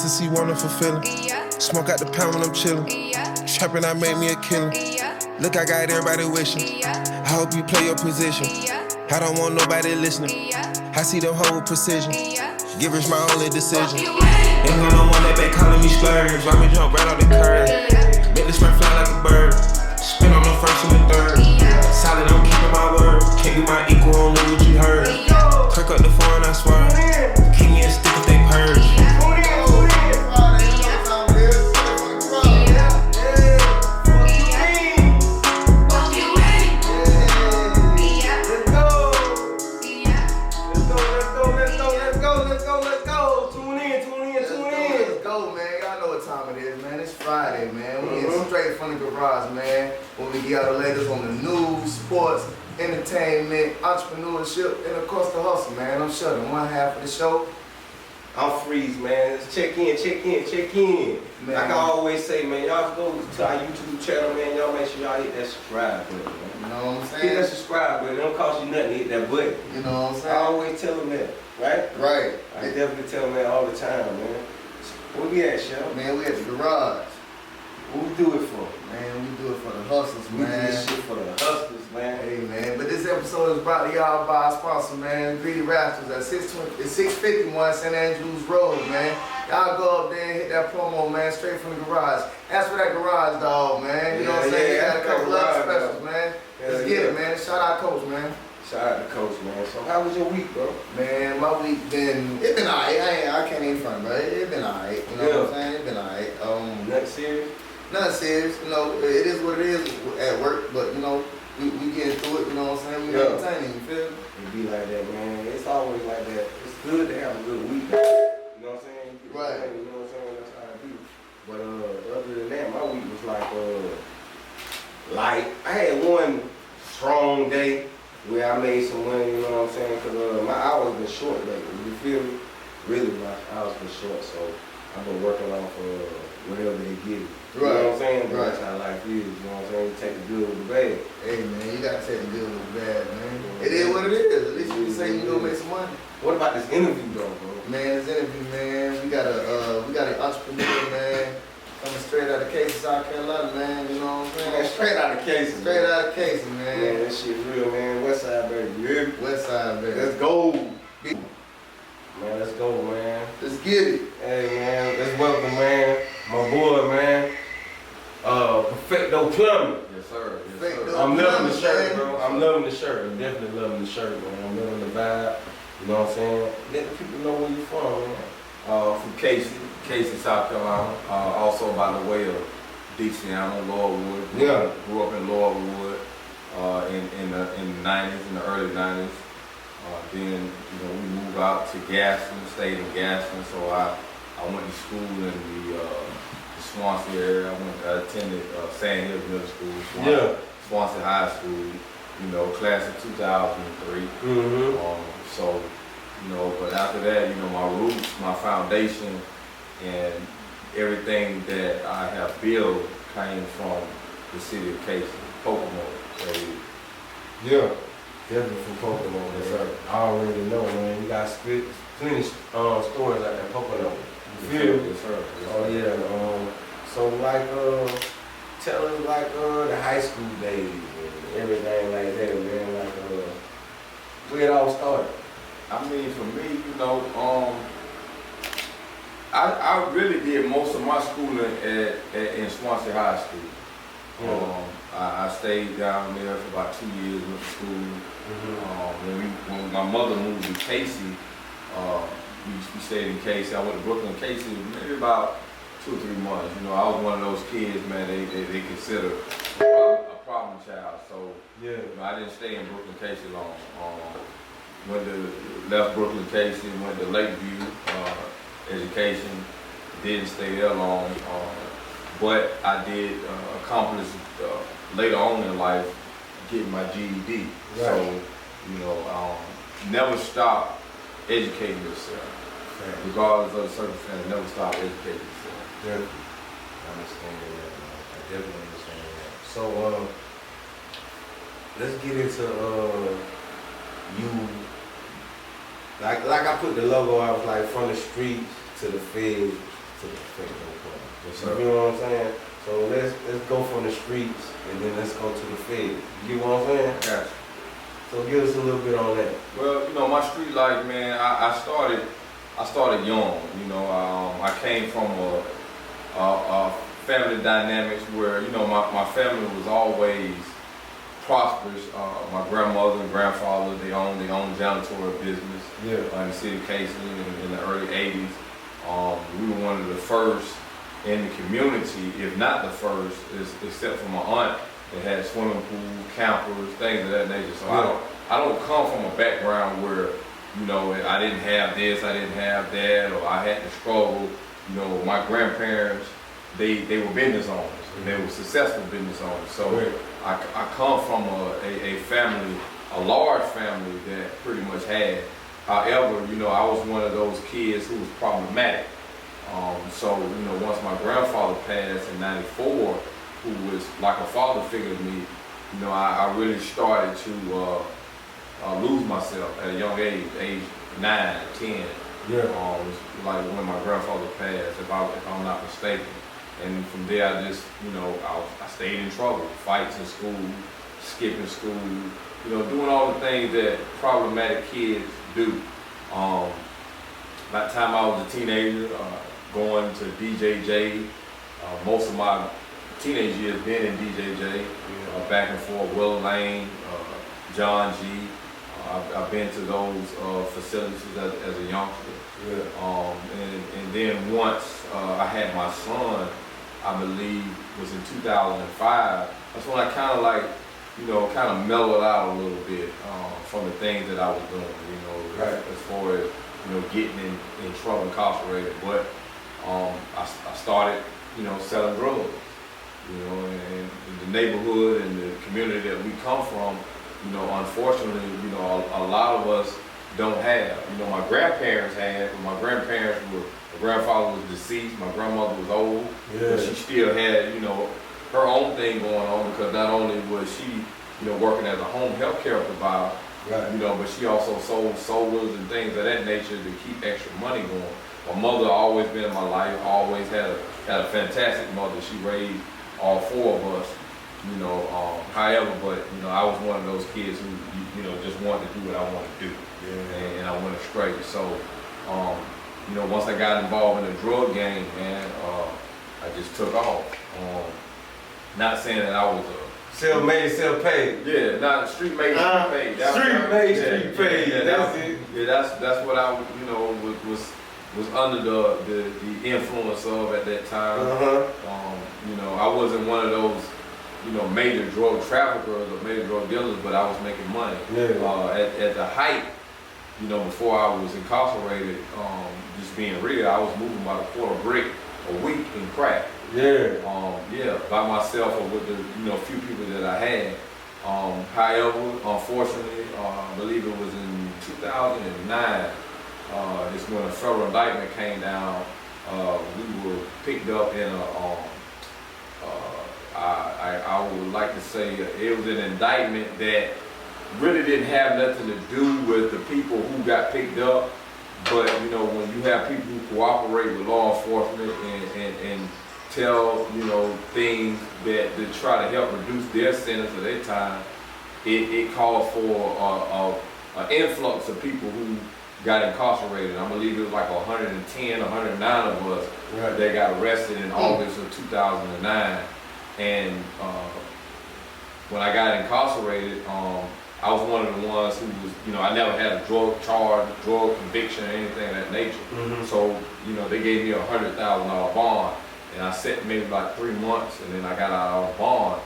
ecstasy, wonderful feeling. Smoke out the pound when I'm chillin'. Trappin', I made me a killer. Look, I got everybody wishing. I hope you play your position. I don't want nobody listening. I see them whole precision. Give rich my only decision. Ain't got no one that back calling me splurge. Why me jump right off the curb? Make this man fly like a bird. Spin on the first and the third. Solid, I'm keeping my word. Can't be my equal, only what you heard. Kirk up the phone, I swear. Keep me a stick if they purge. Friday, man. We get straight from the garage, man. When we get all the latest on the news, sports, entertainment, entrepreneurship, and of course the hustle, man. I'm Sheldon, one half of the show. I'm Freeze, man. Let's check in. Man. Like I always say, man, y'all go to our YouTube channel, man. Y'all make sure y'all hit that subscribe button, man. You know what I'm saying? Hit that subscribe button. It don't cost you nothing to hit that button. You know what I'm saying? I always tell them that, right? Right. I definitely tell them that all the time, man. Where we at, Sheldon? Man, we at the garage. What we do it for? Man, we do it for the hustlers, We man. do this shit for the hustlers, man. Hey, man. But this episode is brought to y'all by our sponsor, man, Greedy Rascals at 651 St. Andrews Road, man. Y'all go up there and hit that promo, man, straight from the garage. Ask for that garage dog, man. You know what I'm saying? We got a couple other specials, man. Let's get it, man. Shout out Coach, man. Shout out to Coach, man. So how was your week, bro? Man, my week it been alright. I can't even front, bro. It been alright. You know what I'm saying? It been alright. Nothing serious? Nothing serious. You know, it is what it is at work, but you know, we getting through it. You know what I'm saying? We maintaining. You feel me? It be like that, man. It's always like that. It's good to have a good week. You know what I'm saying? Right. You know what I'm saying? That's how it be. But other than that, my week was like I had one strong day where I made some money, you know what I'm saying? Because my hours been short lately, you feel me? Really, my hours been short, so I've been working off whatever they give me. You know what I'm saying? But that's how life is, you know what I'm saying? You take the good with the bad. Hey, man, you got to take the good with the bad, man. It is what it is. At least you can say you go make some money. What about this interview, though, bro? Man, this interview, man, we got an entrepreneur, man, coming straight out of Casey, South Carolina, man, you know what I'm saying? Man, straight out of Casey. Straight out of Casey, man. Man, that shit real, man. West side, baby. You hear me? West side, baby. Let's go. Man, let's go, man. Let's get it. Hey, man, let's welcome, man, my boy, man, Perfecto Plumbing. Yes, sir. I'm loving the shirt, bro. I'm loving the shirt. I'm definitely loving the shirt, man. I'm loving the vibe. You know what I'm saying? Let the people know where you from, man. From Casey, South Carolina. Also by the way of Dixieana, Lordwood. Yeah. Grew up in Lordwood in the 90s, in the early 90s. Then, you know, we moved out to Gaston, stayed in Gaston. So I went to school in the Swansea area. I attended Sand Hills Middle School, Swansea High School. You know, class of 2003. So, you know, but after that, you know, my roots, my foundation, and everything that I have built came from the city of Casey, Pocono. So, Yeah, definitely from Pocono, yes, sir. I already know, man. You got plenty stories like that Pocono. You feel me? Yes, sir. Oh yeah. So like, tell us like the high school days and everything like that, man. Like, where it all started. I mean, for me, you know, I really did most of my schooling in Swansea High School. I stayed down there for about 2 years with school. When my mother moved to Casey, we stayed in Casey. I went to Brooklyn, Casey, maybe about 2 or 3 months. You know, I was one of those kids, man, they consider a problem child. So, yeah, you know, I didn't stay in Brooklyn, Casey long. Left Brooklyn, Casey, went to Lakeview, education. Didn't stay there long, but I did accomplish later on in life getting my GED. Right. So, you know, never stop educating yourself, regardless of the circumstance. Never stop educating yourself. Yeah, I understand that. I definitely understand that. So, let's get into you. Like I put the logo, I was like from the streets to the feds to the Perfecto part. Yes, You sir. know what I'm saying? So let's go from the streets and then let's go to the Fed. You get what I'm saying? Gotcha. So give us a little bit on that. Well, you know, my street life, man, I started young. You know, I came from a family dynamics where, you know, my family was always prosperous. My grandmother and grandfather, they owned janitorial business in the city of Casey in the early 80s. We were one of the first in the community, if not the first, except for my aunt, that had swimming pool, campers, things of that nature. So I don't come from a background where, you know, I didn't have this, I didn't have that, or I had to struggle. You know, my grandparents, they were business owners, and they were successful business owners. So I come from a family, a large family that pretty much had. However, you know, I was one of those kids who was problematic. So, you know, once my grandfather passed in '94, who was like a father figure to me, you know, I really started to lose myself at a young age 9, 10. Like when my grandfather passed, if I'm not mistaken. And from there, I just, you know, I stayed in trouble, fights in school, skipping school, you know, doing all the things that problematic kids do. By the time I was a teenager, going to DJJ, most of my teenage years been in DJJ, back and forth, Willow Lane, John G. I've been to those facilities as a youngster. And then once I had my son, I believe was in 2005, that's when I kind of like, you know, kind of mellowed out a little bit from the things that I was doing, you know, as far as, you know, getting in trouble, incarcerated. But I started, you know, selling drugs, you know, and the neighborhood and the community that we come from, you know, unfortunately, you know, a lot of us don't have. You know, my grandparents had, but my grandfather was deceased, my grandmother was old, but she still had, you know, her own thing going on, because not only was she, you know, working as a home health care provider, you know, but she also sold solars and things of that nature to keep extra money going. My mother always been in my life, always had a fantastic mother. She raised all 4 of us, you know, however, but, you know, I was one of those kids who, you know, just wanted to do what I wanted to do, and I went astray. So, you know, once I got involved in the drug game, man, I just took off. Not saying that I was a self-made, self-paid. Yeah, not street made, street paid. Street made, street paid. Yeah, That's it. Yeah, that's what I, you know, was under the influence of at that time. You know, I wasn't one of those, you know, major drug traffickers or major drug dealers, but I was making money. At the height, you know, before I was incarcerated, just being real, I was moving about a quarter brick a week in crack. By myself or with the, you know, few people that I had. However, unfortunately, I believe it was in 2009, it's when a federal indictment came down. We were picked up in I would like to say it was an indictment that really didn't have nothing to do with the people who got picked up. But, you know, when you have people who cooperate with law enforcement and tell, you know, things that try to help reduce their sentence or their time, it calls for an influx of people who got incarcerated. I believe it was like 110, 109 of us that got arrested in August of 2009. And when I got incarcerated, I was one of the ones who was, you know, I never had a drug charge, drug conviction, or anything of that nature. So, you know, they gave me a $100,000 bond, and I sat maybe about 3 months, and then I got out on bond.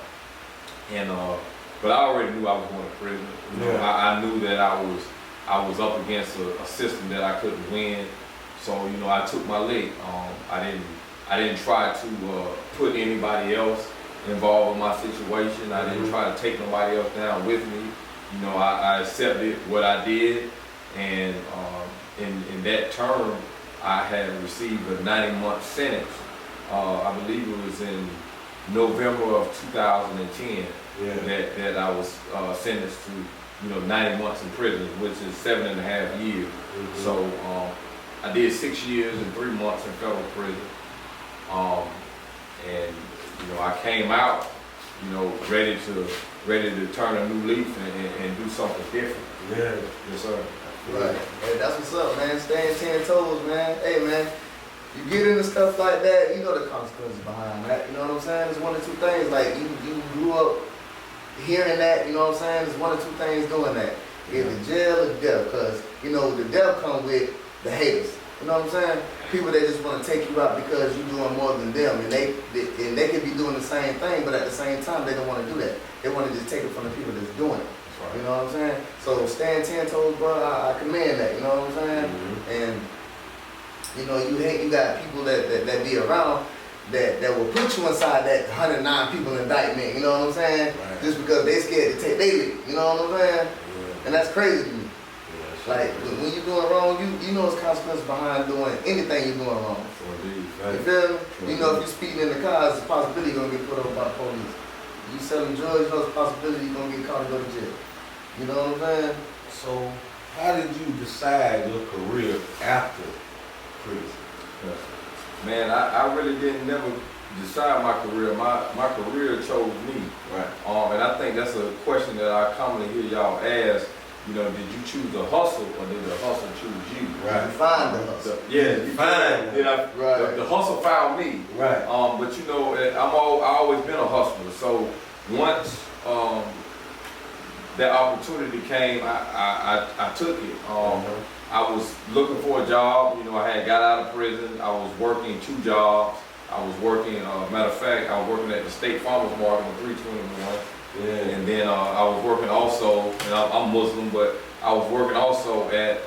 And but I already knew I was going to prison. You know, I knew that I was up against a system that I couldn't win. So, you know, I took my lick. I didn't try to put anybody else involved in my situation. I didn't try to take nobody else down with me. You know, I accepted what I did, and in that term, I had received a 90-month sentence. I believe it was in November of 2010 that I was sentenced to, you know, 90 months in prison, which is 7.5 years. So I did 6 years and 3 months in federal prison. And you know, I came out, you know, ready to turn a new leaf and do something different. Yeah. Yes, sir. Right. Hey, that's what's up, man. Staying 10 toes, man. Hey, man. You get into stuff like that, you know the consequences behind that. You know what I'm saying? It's one or two things. Like you grew up hearing that. You know what I'm saying? There's one or two things doing that. Either jail or death, because you know the death comes with the haters. You know what I'm saying? People that just want to take you out because you're doing more than them, and they could be doing the same thing, but at the same time they don't want to do that. They want to just take it from the people that's doing it. Right. You know what I'm saying? So stand 10 toes, bro. I commend that. You know what I'm saying? Mm-hmm. And you know, you got people that be around that will put you inside that 109 people indictment. You know what I'm saying? Right. Just because they scared to take their lead. You know what I'm saying? Yeah. And that's crazy to me. Yeah, Like when you're doing wrong, you know it's consequences behind doing anything you're doing wrong. Indeed. You feel me? You know, if you're speeding in the car, it's a possibility you're gonna get put over by the police. You selling drugs, you know it's a possibility you're gonna get caught and go to jail. You know what I'm saying? So, how did you decide your career after prison? Man, I really didn't never decide my career. My career chose me. Right. And I think that's a question that I commonly hear y'all ask. You know, did you choose the hustle or did the hustle choose you? Right. You find the hustle. Yeah, You find Did I, Right. the hustle found me. Right. But you know, I always been a hustler. So once that opportunity came, I took it. I was looking for a job. You know, I had got out of prison. I was working 2 jobs. I was working, matter of fact, I was working at the State Farmers Market on 321. Yeah. And then I was working also, and I'm Muslim, but I was working also at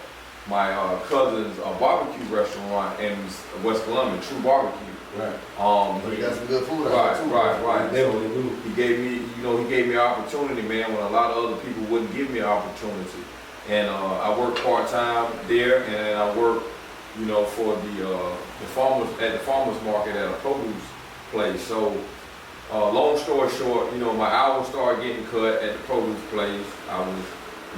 my cousin's barbecue restaurant in West Columbia, True Barbecue. Right. So you got some good food out there too. Right. They really do. He gave me an opportunity, man, when a lot of other people wouldn't give me an opportunity. And I worked part-time there, and I worked, you know, for the farmers, at the farmers market at a produce place. So long story short, you know, my hours started getting cut at the produce place. I was,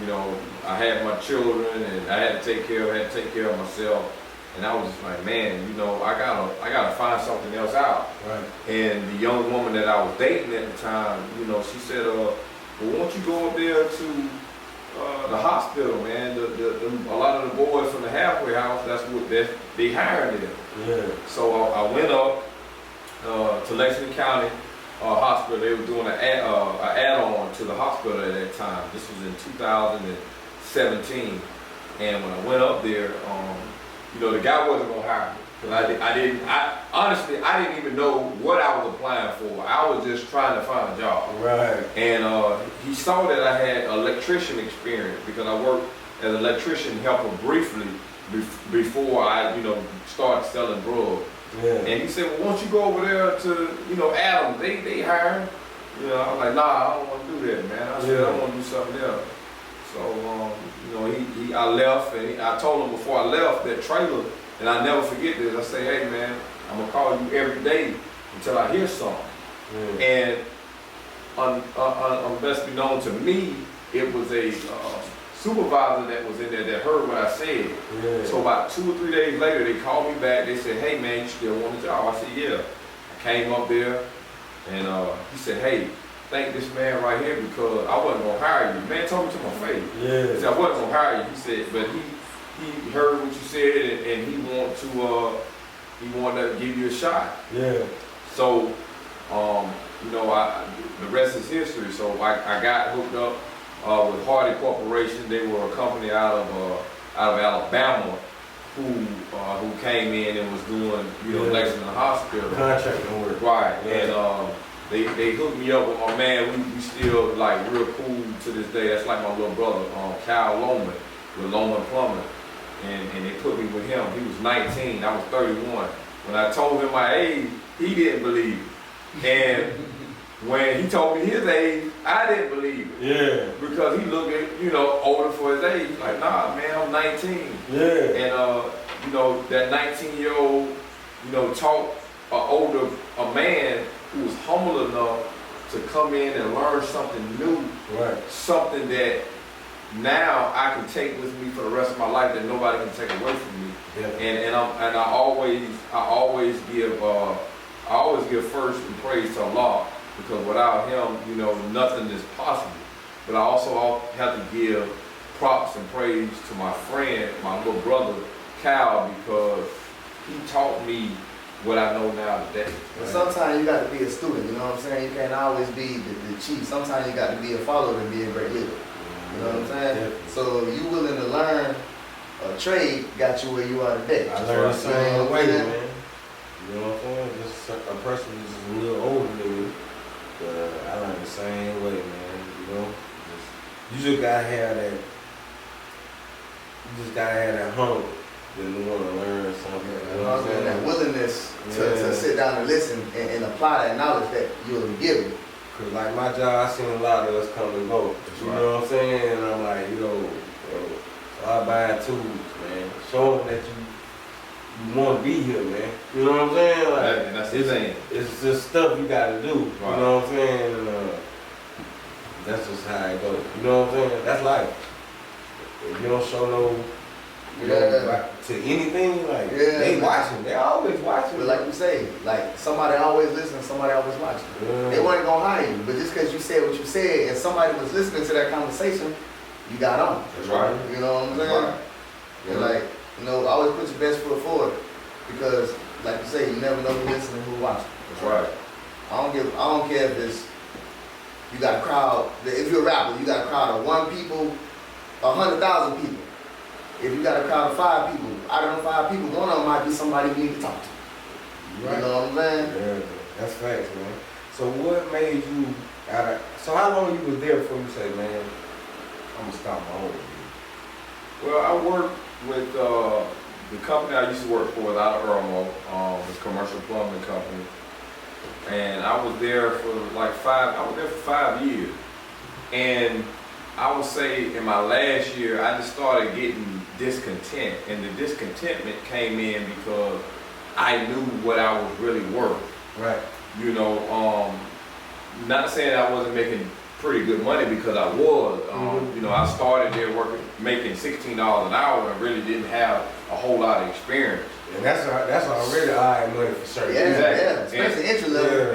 you know, I had my children and I had to take care of myself. And I was just like, man, you know, I gotta find something else out. Right. And the young woman that I was dating at the time, you know, she said, well, won't you go up there to the hospital, man? A lot of the boys from the halfway house, that's what they hired them. Yeah. So I went up to Lexington County Hospital. They were doing an add-on to the hospital at that time. This was in 2017. And when I went up there, you know, the guy wasn't gonna hire me. Cause honestly, I didn't even know what I was applying for. I was just trying to find a job. Right. And he saw that I had electrician experience because I worked as an electrician helper briefly before I, you know, started selling drugs. Yeah. And he said, well, why don't you go over there to, you know, Adams, they hire. You know, I was like, nah, I don't want to do that, man. I said, I want to do something else. So, you know, I left, and I told him before I left that trailer, and I never forget this. I say, hey, man, I'm gonna call you every day until I hear something. And unbest be known to me, it was a supervisor that was in there that heard what I said. Yeah. So about 2 or 3 days later, they called me back. They said, hey, man, you still want a job? I said, yeah. I came up there, and he said, hey, thank this man right here because I wasn't gonna hire you. Man told me to my face. Yeah. He said, I wasn't gonna hire you. He said, but he heard what you said and he wanted to give you a shot. Yeah. So, you know, the rest is history. So I got hooked up with Hardy Corporation. They were a company out of Alabama who came in and was doing, you know, Lexington Hospital. Contracting work. Right. Yeah. And they hooked me up with my man. We still like real cool to this day. That's like my little brother, Kyle Loman, with Loman Plumbing. And they put me with him. He was 19, I was 31. When I told him my age, he didn't believe it. And when he told me his age, I didn't believe it. Yeah. Because he looked at, you know, older for his age. He's like, nah, man, I'm 19. Yeah. And, you know, that 19-year-old, you know, taught a man who was humble enough to come in and learn something new. Right. Something that now I can take with me for the rest of my life that nobody can take away from me. Yeah. And I always give I always give first and praise to Allah, because without him, you know, nothing is possible. But I also have to give props and praise to my friend, my little brother, Cal, because he taught me what I know now today. But sometimes you got to be a student, you know what I'm saying? You can't always be the chief. Sometimes you got to be a follower to be a great leader. You know what I'm saying? So you willing to learn a trade got you where you are today. I learned the same way, man. You know what I'm saying? Just a person who's just a little older than me. But I learned the same way, man. You know? You just gotta have that. You just gotta have that hunger. Then you want to learn something. You know what I'm saying? That willingness to sit down and listen and apply that knowledge that you'll be given. Cause like my job, I seen a lot of us come and go. You know what I'm saying? And I'm like, you know, so I buy tools, man. Show them that you want to be here, man. You know what I'm saying? Like, And that's the thing. It's just stuff you gotta do. Right. You know what I'm saying? And, that's just how it goes. You know what I'm saying? That's life. If you don't show no, you know, to anything, like they watching. They always watching. But like you say, like somebody always listening, somebody always watching. Yeah. They weren't gonna hire you, but just because you said what you said and somebody was listening to that conversation, you got on. That's right. You know what I'm saying? Right. And like, you know, always put your best foot forward because, like you say, you never know who's listening, who's watching. That's right. I don't care if it's you got a crowd. If you're a rapper, you got a crowd of 1 people, 100,000 people. If you got a crowd of 5 people, out of them 5 people, one of them might be somebody you need to talk to. Right. You know what I'm saying? Yeah, that's facts, man. So what made you so how long you was there before you say, man, I'm gonna start my own business? Well, I worked with the company I used to work for was out of Irmo, was a commercial plumbing company. And I was there for like 5 years. And I would say in my last year, I just started getting discontent. And the discontentment came in because I knew what I was really worth. Right. You know, not saying I wasn't making pretty good money because I was. You know, I started there making $16 an hour and really didn't have a whole lot of experience. And that's already high money for certain. Yeah, Exactly. especially entry level.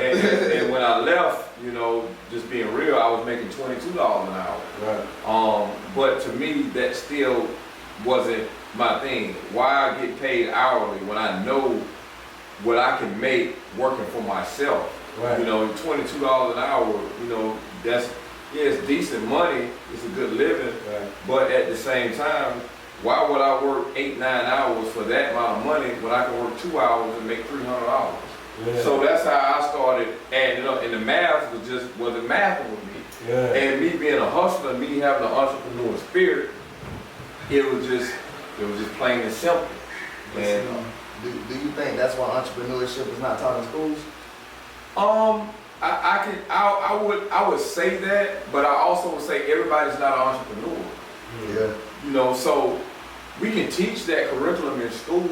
And when I left, you know, just being real, I was making $22 an hour. Right. But to me, that still wasn't my thing. Why I get paid hourly when I know what I can make working for myself? Right. You know, $22 an hour, you know, it's decent money, it's a good living, Right. but at the same time, why would I work 8-9 hours for that amount of money when I can work 2 hours and make $300? Yeah. So that's how I started adding up, and the math wasn't mathing with me. Yeah. And me being a hustler, me having an entrepreneur spirit, it was just plain and simple. And Do you think that's why entrepreneurship is not taught in schools? I would say that, but I also would say everybody's not an entrepreneur. Yeah. You know, so we can teach that curriculum in school,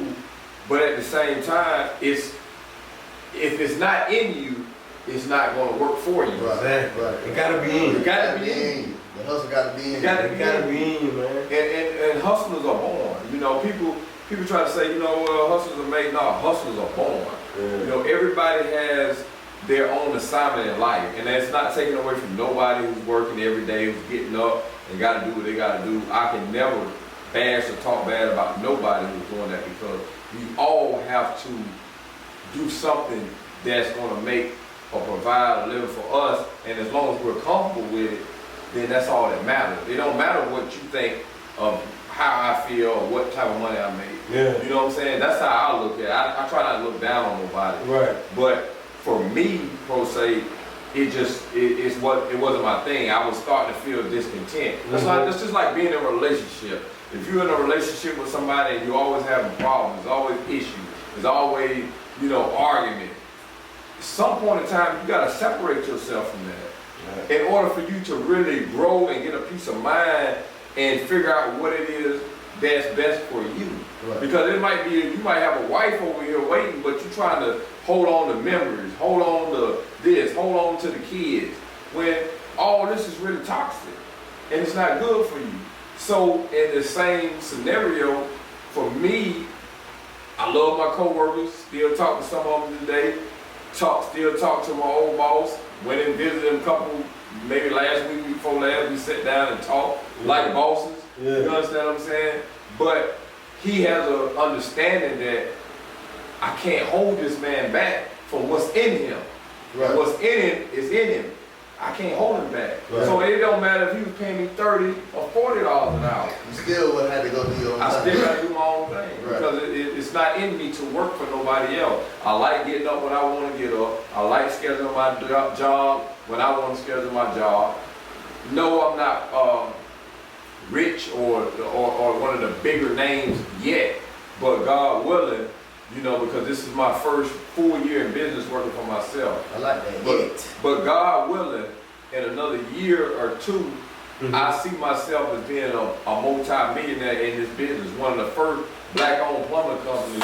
but at the same time, if it's not in you, it's not going to work for you. Right. Exactly. Right. It gotta be in you. It gotta be in you. The hustle got to be in you. It gotta be in you, man. And hustlers are born. You know, people try to say, you know, well, hustlers are made. No, hustlers are born. Yeah. You know, everybody has their own assignment in life, and that's not taken away from nobody who's working every day, who's getting up and got to do what they got to do. I can never bash or talk bad about nobody who's doing that because we all have to do something that's going to make or provide a living for us, and as long as we're comfortable with it, then that's all that matters. It don't matter what you think of how I feel or what type of money I make. Yeah. You know what I'm saying? That's how I look at it. I try not to look down on nobody. Right. But for me, per se, it wasn't my thing. I was starting to feel discontent. That's just like being in a relationship. If you're in a relationship with somebody and you're always having problems, there's always issues, there's always, you know, argument. At some point in time, you gotta separate yourself from that. Right. In order for you to really grow and get a peace of mind and figure out what it is that's best for you. Right. Because it might be, you might have a wife over here waiting, but you're trying to hold on to memories, hold on to this, hold on to the kids, when all this is really toxic and it's not good for you. So in the same scenario, for me, I love my coworkers, still talk to some of them today, still talk to my old boss. Went and visited him a couple, maybe last week, before last, we sat down and talked like bosses. Yeah. You understand what I'm saying? But he has an understanding that I can't hold this man back from what's in him. Right. What's in him is in him. I can't hold him back. Right. So it don't matter if he was paying me $30 or $40 an hour. You still would have to go do your own I thing. still gotta do my own thing Right. because it's not in me to work for nobody else. I like getting up when I want to get up. I like scheduling my job when I want to schedule my job. No, I'm not rich or one of the bigger names yet, but God willing, you know, because this is my first full year in business working for myself. I like that. But God willing, in another year or two, I see myself as being a multi-millionaire in this business. One of the first black-owned plumbing companies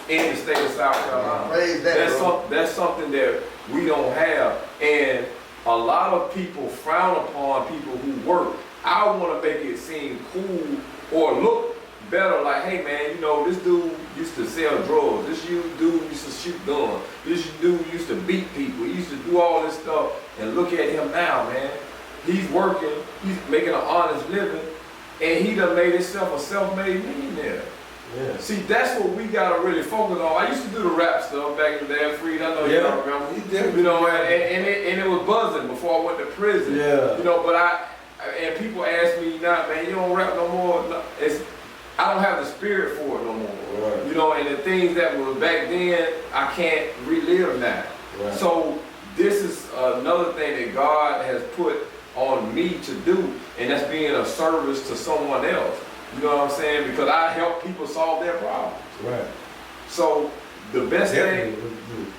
in the state of South Carolina. Praise that, That's something that we don't have. And a lot of people frown upon people who work. I want to make it seem cool or look better, like, hey man, you know, this dude used to sell drugs, this dude used to shoot guns, this dude used to beat people, he used to do all this stuff, and look at him now, man. He's working, he's making an honest living, and he done made himself a self-made millionaire. Yeah. See, that's what we gotta really focus on. I used to do the rap stuff back in the day, Freed. I know you don't remember. You know, and it was buzzing before I went to prison. Yeah. You know, but and people ask me now, man, you don't rap no more. No, I don't have the spirit for it no more. Right. You know, and the things that were back then, I can't relive now. Right. So this is another thing that God has put on me to do, and that's being a service to someone else. You know what I'm saying? Because I help people solve their problems. Right. So the best thing,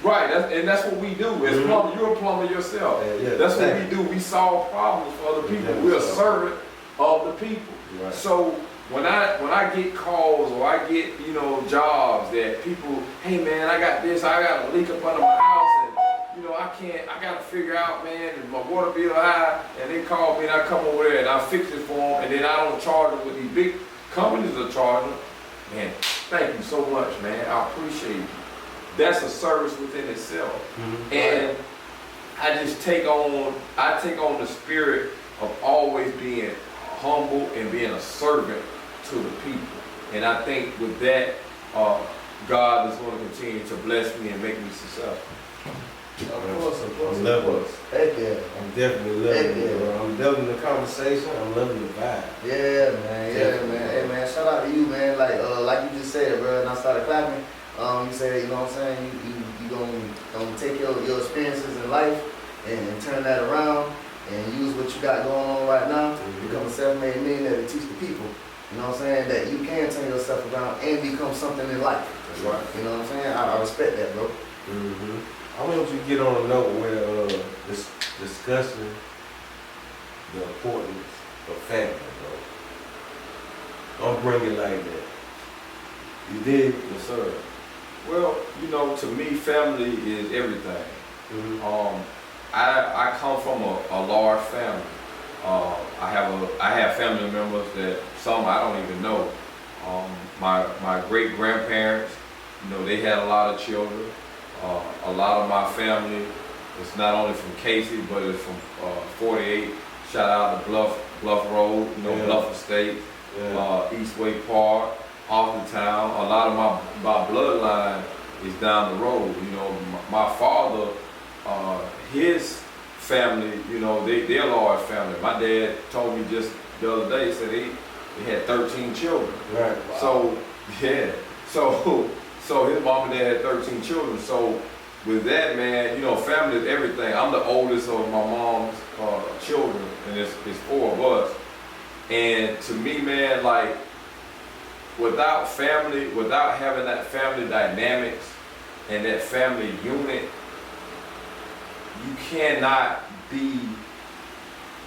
right? That's what we do. As plumber, you're a plumber yourself. Yeah, that's what we do. We solve problems for other people. We're a servant of the people. Right. So when I get calls or I get, you know, jobs that people, hey man, I got this, I got a leak up under my house, and you know, I gotta figure out, man, is my water bill high, and they call me and I come over there and I fix it for them, and then I don't charge them what these big companies are charging. Man, thank you so much, man. I appreciate you. That's a service within itself. And I just take on the spirit of always being humble and being a servant to the people. And I think with that, God is going to continue to bless me and make me successful. Of course. I'm loving it. Heck yeah. I'm definitely loving Yeah. it, bro. I'm loving the conversation. I'm loving the vibe. Yeah, man. Hey, man. Shout out to you, man. Like you just said, bro. And I started clapping. You said, you know what I'm saying? You gonna take your experiences in life and turn that around and use what you got going on right now. Become a self-made millionaire to teach the people. You know what I'm saying? That you can turn yourself around and become something in life. That's right. You know what I'm saying? I respect that, bro. I want you to get on a note where discussing the importance of family, bro. Don't bring it like that. You did? Yes, sir. Well, you know, to me, family is everything. I come from a large family. I have family members that some I don't even know. My great grandparents, you know, they had a lot of children. A lot of my family is not only from Casey, but it's from 48. Shout out to Bluff Road, you know, Bluff Estate, Eastway Park, off the town. A lot of my bloodline is down the road. You know, my father, his family, you know, they're a large family. My dad told me just the other day, he said they had 13 children. Right. Wow. So, yeah. So his mom and dad had 13 children. So with that, man, you know, family is everything. I'm the oldest of my mom's children, and it's 4 of us. And to me, man, like, without family, without having that family dynamics and that family unit, you cannot be,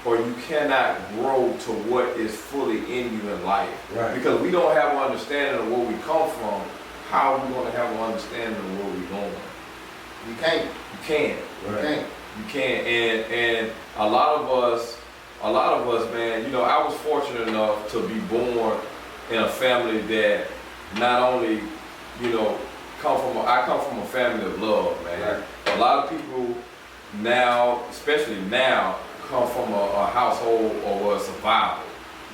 or you cannot grow to what is fully in you in life. Right. Because we don't have an understanding of where we come from. How are we going to have an understanding of where we're going? You can't. You can't. Right. You can't. And a lot of us, man, you know, I was fortunate enough to be born in a family that not only, you know, I come from a family of love, man. Right. a lot of people now, especially now, come from a household or a survival,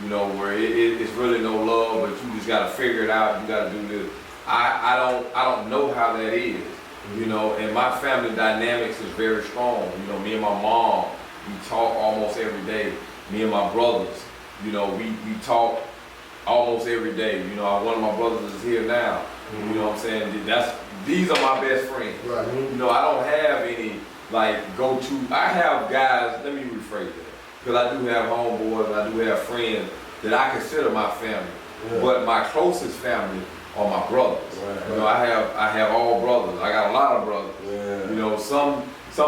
you know, where it's really no love, but you just gotta figure it out. You gotta do this. I don't know how that is, you know. And my family dynamics is very strong. You know, me and my mom, we talk almost every day. Me and my brothers, you know, we talk almost every day. You know, one of my brothers is here now. You know what I'm saying? These are my best friends. Right. You know, I don't have any like go-to. I have guys, let me rephrase that, because I do have homeboys, I do have friends that I consider my family. Yeah. But my closest family are my brothers. Right. You know, I have all brothers. I got a lot of brothers. Yeah. You know, some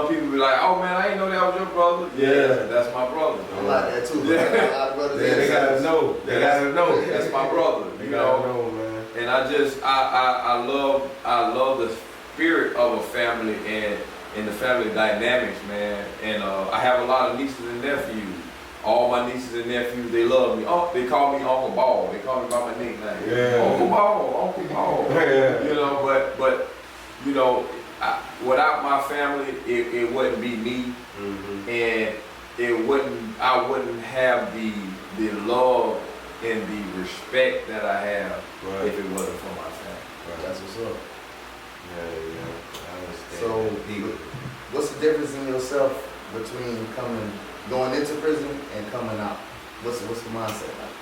people be like, oh man, I didn't know that was your brother. Yeah. That's my brother. I like that too. Yeah. I got a lot of brothers. They gotta know. They gotta know. That's my brother. They You gotta know, know, man. and I love the spirit of a family and the family dynamics, man. And I have a lot of nieces and nephews. All my nieces and nephews, they love me. Oh, they call me Uncle Ball. They call me by my nickname. Yeah. Uncle Ball. Yeah. You know, but you know, without my family, it wouldn't be me, and I wouldn't have the love and the respect that I have if it wasn't for my family. That's what's up. Yeah. I understand. So, what's the difference in yourself between going into prison and coming out? What's the mindset like?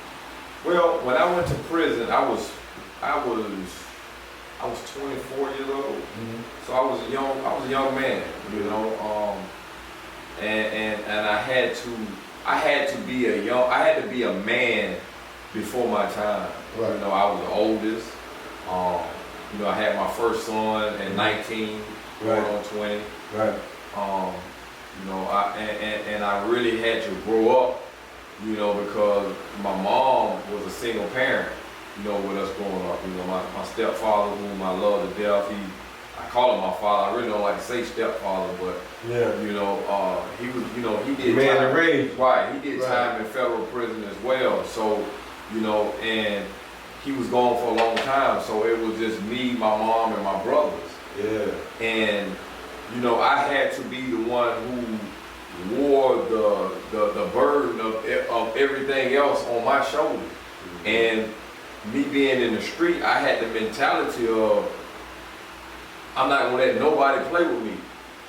Well, when I went to prison, I was 24 years old, so I was a young man, you know, and I had to be a man before my time. Right. You know, I was the oldest. You know, I had my first son at 19, going on 20. Right. You know, I really had to grow up, you know, because my mom was a single parent, you know, with us growing up. You know, my stepfather, whom I love to death, I call him my father. I really don't like to say stepfather, but you know, he was, you know, he did man time, to raise. right? He did time in federal prison as well. So, you know, and he was gone for a long time. So it was just me, my mom, and my brothers. Yeah. And you know, I had to be the one who wore the burden of everything else on my shoulders. And me being in the street, I had the mentality of, I'm not gonna let nobody play with me.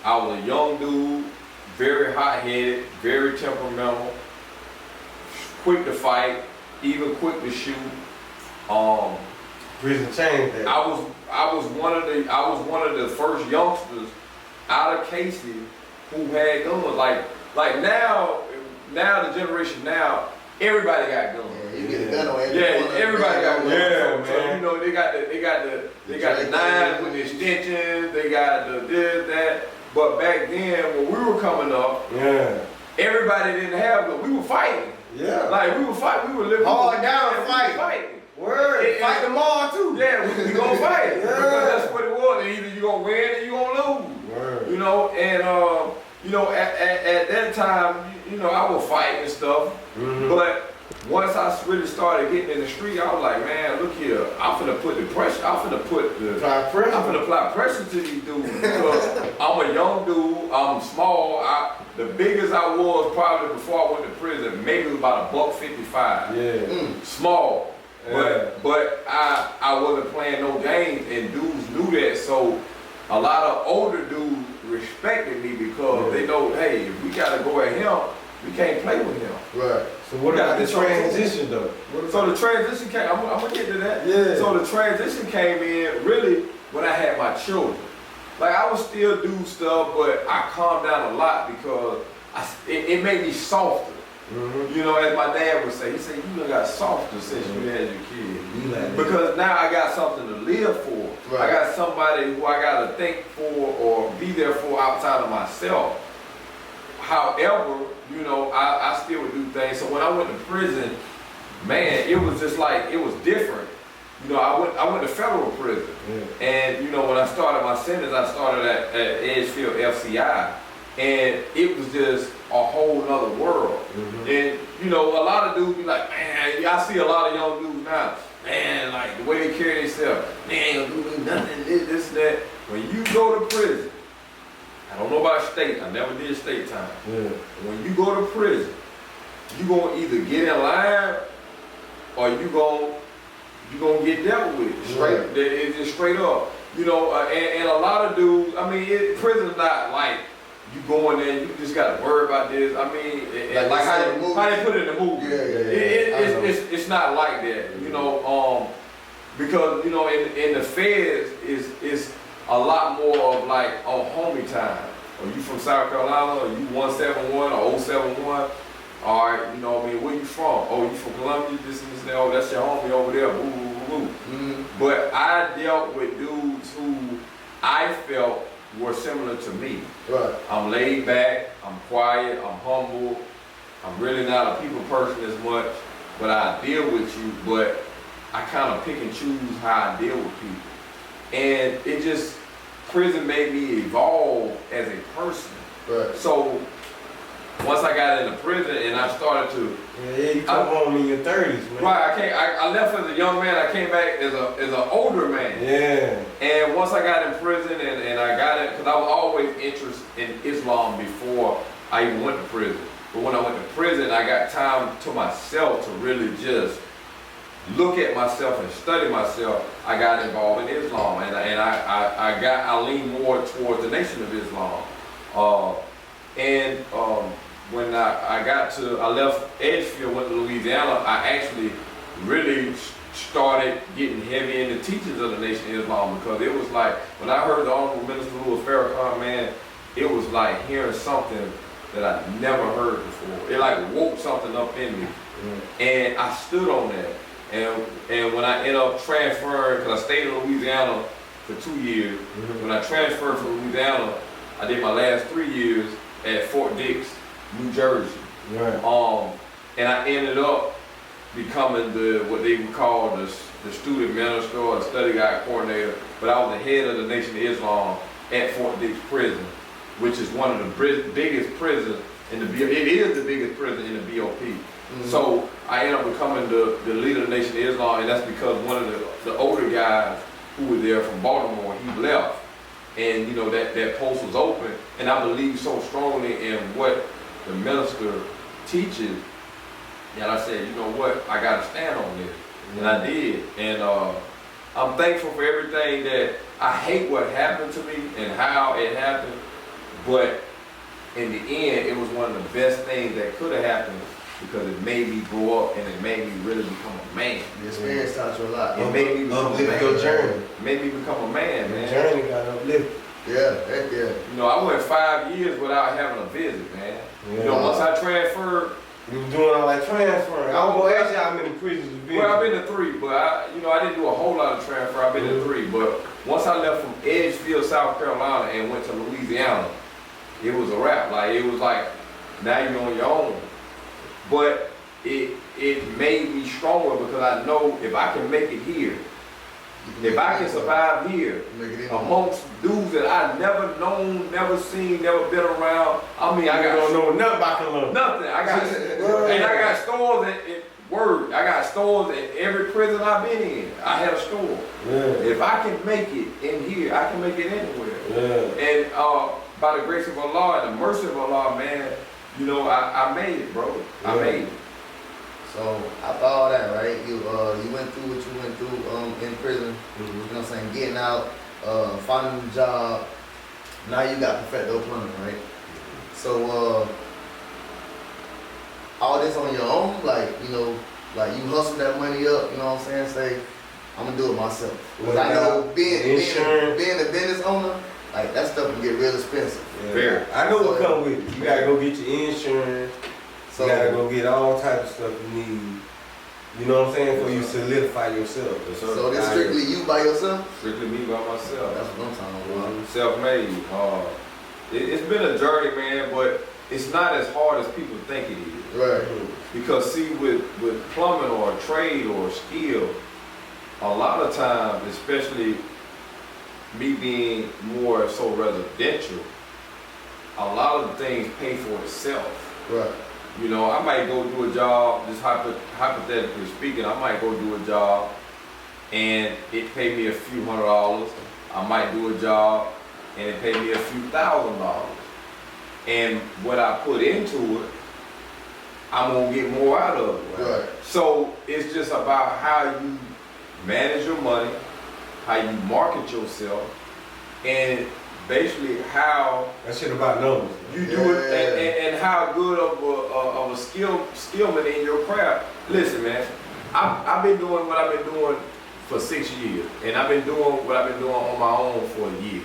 I was a young dude, very hot-headed, very temperamental, quick to fight, even quick to shoot. Prison changed that. I was one of the first youngsters out of Casey who had guns. Like now the generation now, everybody got guns. Yeah, you get a gun on every corner. Everybody got guns. Yeah, so man. you know, they got the knives with the extensions, they got the this, that. But back then when we were coming up, everybody didn't have guns. We were fighting. Yeah. Like we were fighting, we were living Hard down we fighting. were fighting. Word. Fight them all too. Yeah, we gonna fight. Because that's what it was. Either you gonna win or you gonna lose. Word. You know, and you know, at that time, you know, I was fighting and stuff. But once I really started getting in the street, I was like, man, look here, I'm finna put the pressure. I'm finna apply pressure to these dudes because I'm a young dude. I'm small. The biggest I was probably before I went to prison, maybe was about $155. Yeah. Small. Yeah. But I wasn't playing no games, and dudes knew that. So a lot of older dudes respected me because they know, hey, if we gotta go at him, we can't play with him. Right. So what about the transition though? So the transition came. I'm gonna get to that. Yeah. So the transition came in really when I had my children. Like I would still do stuff, but I calmed down a lot because it made me softer. You know, as my dad would say, he said, you done got softer since you had your kids. Because now I got something to live for. Right. I got somebody who I got to think for or be there for outside of myself. However, you know, I still would do things. So when I went to prison, man, it was just like, it was different. You know, I went to federal prison. And, you know, when I started my sentence, I started at Edgefield FCI. And it was just a whole nother world. And, you know, a lot of dudes be like, man, I see a lot of young dudes now, man, like the way they carry themselves, man, ain't gonna do nothing, this, that. When you go to prison, I don't know about state. I never did state time. Yeah. When you go to prison, you gonna either get in line or you gonna get dealt with. Straight, it's just straight up. You know, and a lot of dudes. I mean, prison's not like you go in there, you just gotta worry about this. I mean, like how they put it in the movie. It's not like that. You know, because you know, in the feds is a lot more of like homie time. Or you from South Carolina, or you 171 or 071. All right, you know what I mean, where you from? Oh, you from Columbia, this and this and that. Oh, that's your homie over there, boo, boo, boo, boo. But I dealt with dudes who I felt were similar to me. Right. I'm laid back, I'm quiet, I'm humble. I'm really not a people person as much, but I deal with you, but I kind of pick and choose how I deal with people. And it just, prison made me evolve as a person. Right. So once I got into prison and I started to, you come home in your 30s, man. right? I left as a young man. I came back as an older man. Yeah. And once I got in prison and I got it, because I was always interested in Islam before I even went to prison. But when I went to prison, I got time to myself to really just look at myself and study myself. I got involved in Islam, and I leaned more towards the Nation of Islam. When I left Edgefield, went to Louisiana, I actually really started getting heavy in the teachings of the Nation of Islam, because it was like, when I heard the Honorable Minister Louis Farrakhan, man, it was like hearing something that I never heard before. It like woke something up in me. And I stood on that. And when I ended up transferring, because I stayed in Louisiana for 2 years, when I transferred from Louisiana, I did my last 3 years at Fort Dix, New Jersey. Right. And I ended up becoming what they would call the student minister or the study guide coordinator, but I was the head of the Nation of Islam at Fort Dix Prison, which is one of the biggest prisons in the BOP. It is the biggest prison in the BOP. So I ended up becoming the leader of the Nation of Islam, and that's because one of the older guys who was there from Baltimore, he left. And you know, that post was open, and I believe so strongly in what the minister teaches that I said, you know what, I gotta stand on this. And I did. And I'm thankful for everything that I hate what happened to me and how it happened, but in the end, it was one of the best things that could have happened, because it made me grow up and it made me really become a man. The experience taught you a lot. It made me become a man. Your journey. It made me become a man, man. Your journey got uplifted. Yeah, heck yeah. You know, I went 5 years without having a visit, man. Yeah. You know, once I transferred. You was doing all that transferring. I was gonna ask you how many prisons you've been. Well, I've been to 3, but I didn't do a whole lot of transfer. I've been to 3, but once I left from Edgefield, South Carolina, and went to Louisiana, it was a wrap. Like, it was like, now you're on your own. But it made me stronger, because I know if I can make it here, if I can survive here, amongst dudes that I've never known, never seen, never been around. I mean, I don't know nothing about Columbia. Nothing. I got stores I got stores in every prison I've been in. I had a store. Yeah. If I can make it in here, I can make it anywhere. Yeah. And by the grace of Allah and the mercy of Allah, man, you know, I made it, bro. I made it. So after all that, right? You went through what you went through in prison. You know what I'm saying? Getting out, finding a job. Now you got Perfecto plumbing, right? So all this on your own, like, you know, like you hustle that money up. You know what I'm saying? Say, I'm gonna do it myself. Because I know being a business owner, like that stuff can get real expensive. Yeah. I know what come with it. You gotta go get your insurance. So, you gotta go get all types of stuff you need. You know what I'm saying? For you solidify yourself. So this strictly you by yourself? Strictly me by myself. That's what I'm talking about. Self-made. It's been a journey, man, but it's not as hard as people think it is. Right. Because see, with plumbing or a trade or a skill, a lot of times, especially me being more so residential, a lot of the things pay for itself. Right. You know, I might go do a job, just hypothetically speaking, I might go do a job and it pay me a few $100. I might do a job and it paid me a few $1,000s. And what I put into it, I'm gonna get more out of it. Right. So it's just about how you manage your money, how you market yourself, and basically how That shit about numbers. you do it, and how good of a skillman in your craft. Listen, man, I've been doing what I've been doing for 6 years, and I've been doing what I've been doing on my own for a year.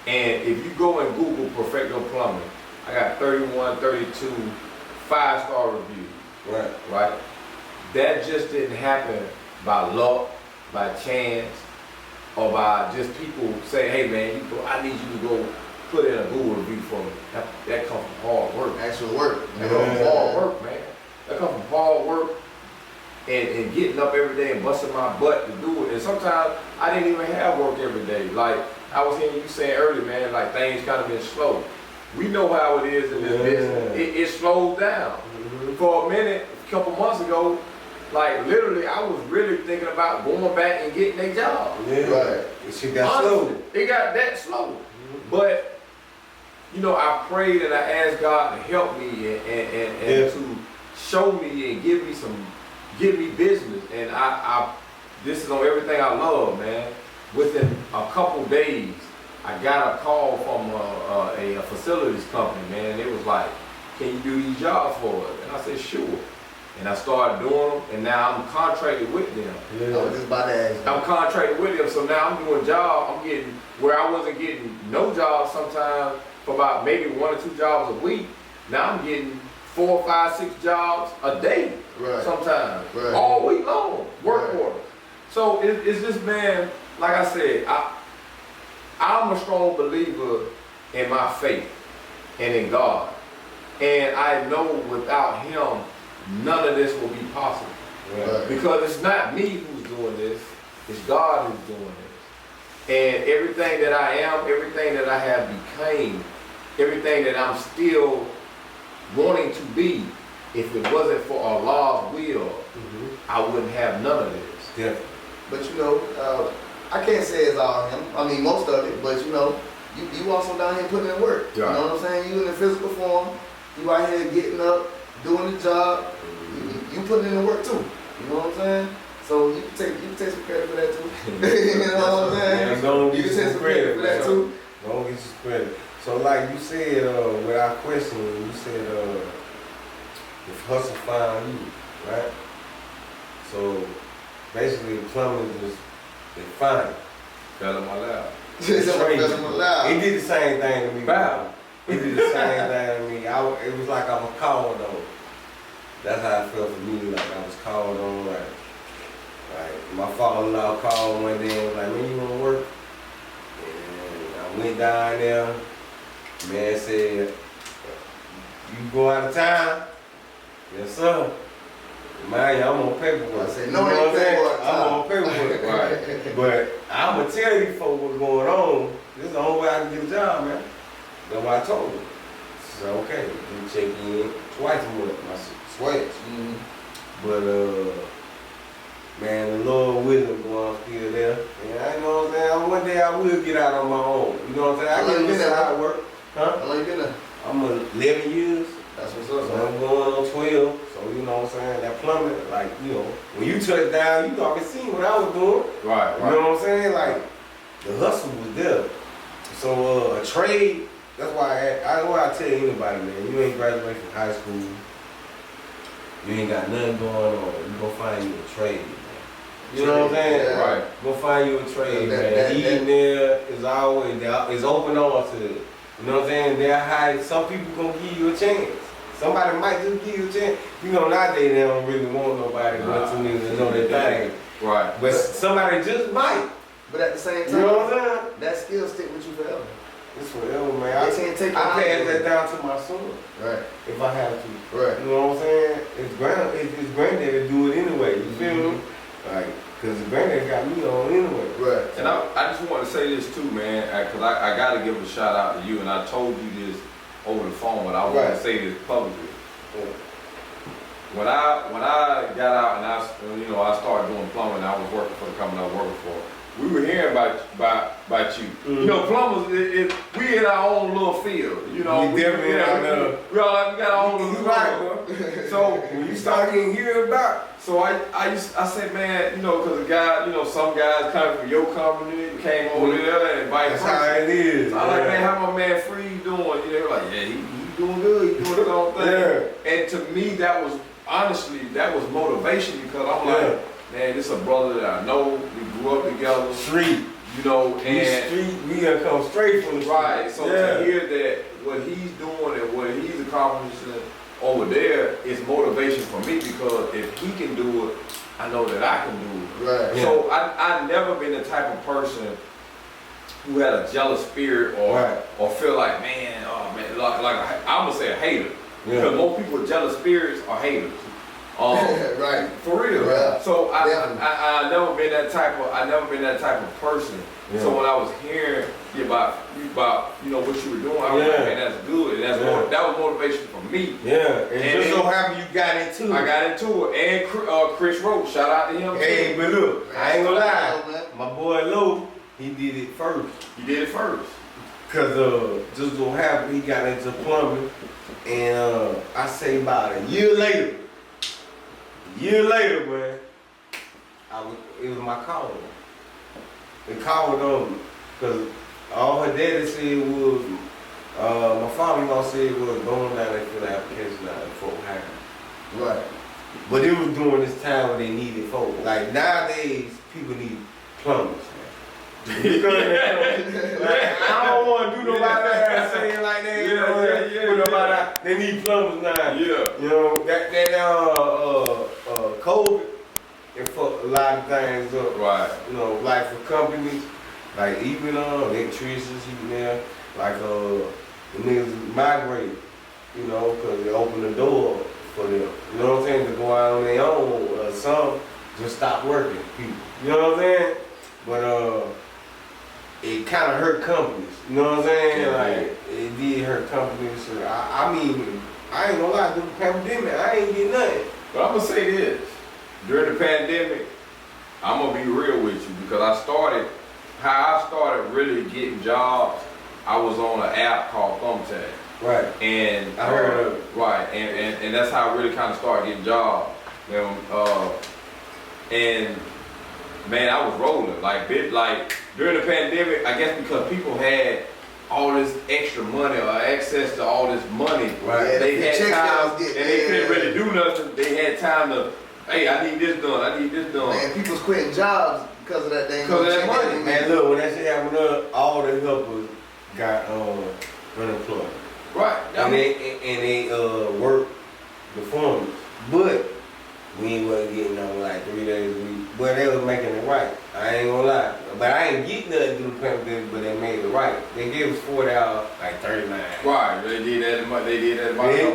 And if you go and Google Perfecto Plumbing, I got 31, 32 5-star reviews. Right? That just didn't happen by luck, by chance, or by just people saying, hey man, I need you to go put in a Google review for me. That comes from hard work. Actual work. That comes from hard work, man. That comes from hard work and getting up every day and busting my butt to do it. And sometimes I didn't even have work every day. Like I was hearing you saying earlier, man, like things kind of been slow. We know how it is in this business. It slows down. For a minute, a couple months ago, like literally, I was really thinking about going back and getting a job. Right. It shit got slow. It got that slow. But you know, I prayed and I asked God to help me and to show me and give me business. And I this is on everything I love, man. Within a couple days, I got a call from a facilities company, man. It was like, can you do these jobs for us? And I said, sure. And I started doing them, and now I'm contracted with them. I was just about to ask you. I'm contracted with them, so now I'm doing jobs. I'm getting where I wasn't getting no jobs sometimes for about maybe 1 or 2 jobs a week. Now I'm getting 4, 5, 6 jobs a day. Right. Sometimes Right. all week long, work Right. order. So it's just, man, like I said, I'm a strong believer in my faith and in God. And I know without him, none of this will be possible. Right. Because it's not me who's doing this, it's God who's doing this. And everything that I am, everything that I have became, everything that I'm still wanting to be, if it wasn't for Allah's will, I wouldn't have none of this. Definitely. But you know, I can't say it's all him. I mean, most of it. But you know, you also down here putting in work. You Right. know what I'm saying? You in the physical form. You out here getting up, doing the job. You putting in the work too. You know what I'm saying? So you can take some credit for that too. You know what I'm saying? Yeah, don't You get can take some some credit for that man. too. Don't get some credit. So like you said, without questioning, you said if hustle find you, right? So basically plumbing just they find you. Fell in my lap. Just Crazy. feeling alive. It did the same thing to me. Wow. It did the same thing to me. It was like I was called on. That's how it felt for me. Like I was called on. Like my father-in-law called one day and was like, "Man, you want to work?" And I went down there. Man said, "You go out of town?" Yes, sir. Man, I'm on paperwork. I said, You no, know what I'm ain't saying? paperwork. I'm on paperwork. Right. But I'm going to tell you folks what's going on. This is the only way I can get a job, man. That's what I told him. So, okay, you check in twice a month, my sweats. But, man, the Lord willing, boy, I'm still there. And I know what I'm saying. One day I will get out on my own. You know what I'm saying? I can listen how it work. Huh? How long you been there? I'm 11 years. That's what's So up, man. I'm going on 12. So, you know what I'm saying? That plumbing, like, you know, when you touch down, you already seen what I was doing. Right, You know what I'm saying? Like, the hustle was there. So, a trade, that's why I tell anybody, man, you ain't graduated from high school, you ain't got nothing going on, you gonna find you a trade, man. You know what I'm saying? Yeah. Right. Go find you a trade, That- man. Eating there is always, is open on to it. You know what I'm saying? They're high, some people gonna give you a chance. Somebody might just give you a chance. You know, nowadays they don't really want nobody going to niggas to know their thing. Right. But somebody just might. But at the same You time, know what I'm saying? that skill stick with you forever. It's forever, man. They can't take I it pass out. that down to my son Right. if I have to. Right. You know what I'm saying? His granddaddy do it anyway. You feel me? Like, cause his granddaddy got me on anyway. Right. And I just want to say this too, man, because I got to give a shout out to you, and I told you this over the phone, but I want Right. to say this publicly. Yeah. When I got out and I started doing plumbing, I was working for the company I was working for. We were hearing about about you. You know, plumbers, we in our own little field. You know, We definitely in our little- we got our own You little right, world. bro. So When you start getting here about, so I said, man, you know, because the guy, you know, some guys coming from your company came over there and vice that's how versa. it is. So I like, man, how my man Free doing? You know, like, yeah, he doing good. He doing his own thing. Yeah. And to me, that was honestly motivation because I'm like, man, this is a brother that I know. We grew up together. Street. You know, We and street, we gonna come straight from the street. right. So to hear that what he's doing and what he's accomplishing over there is motivation for me because if he can do it, I know that I can do it. Right. So I've never been the type of person who had a jealous spirit or feel like, man, oh man, like I'm gonna say a hater. Because most people with jealous spirits are haters. Right. For real. Yeah. So Definitely. I never been that type of person. Yeah. So when I was hearing about you know what you were doing, I was Yeah. like, man, that's good. And that was motivation for me. Yeah, and And just so happen you got into it. I got into it. And Chris Roach, shout out to him. Hey, too. but look, I ain't gonna lie. Man. My boy Lou, he did it first. He did it first. Cause just so happen he got into plumbing, and I say about a year later, man, it was my call. They called on me, cause all her daddy said was, my father-in-law said was going down there for the application out in Fort Hagen. Right. But it was during this time when they needed folk. Like nowadays, people need plumbers. Like, I don't want to do nobody that saying like that. You know, put nobody out. They need plumbers now. Yeah. You know that COVID it fucked a lot of things up. Right. You know, like for companies, like even electricians, even there, like the niggas migrate. You know, because they open the door for them. You know what I'm saying? To go out on their own. Some just stop working. People. You know what I'm saying? But it kind of hurt companies. You know what I'm saying? Yeah. Like it did hurt companies. So I mean, I ain't gonna lie. Through the pandemic, I ain't get nothing. But I'm gonna say this: during the pandemic, I'm gonna be real with you because I started really getting jobs. I was on an app called Thumbtack. Right. And I heard of it. Right, and that's how I really kind of started getting jobs. And man, I was rolling like during the pandemic. I guess because people had all this extra money or access to all this money, Right. they Yeah, had check time outs and get- they couldn't really do nothing. They had time to, hey, I need this done. I need this done. Man, people's quitting jobs because of that thing. Because of that money, Man, look, when that shit happened up, all the helpers got unemployed. Right. And they work the performance. But we wasn't getting on like 3 days a week. But they was making it right. I ain't gonna lie. But I ain't getting nothing through the pandemic, but they made it right. They gave us 40 hours, like 39. Right. They did that.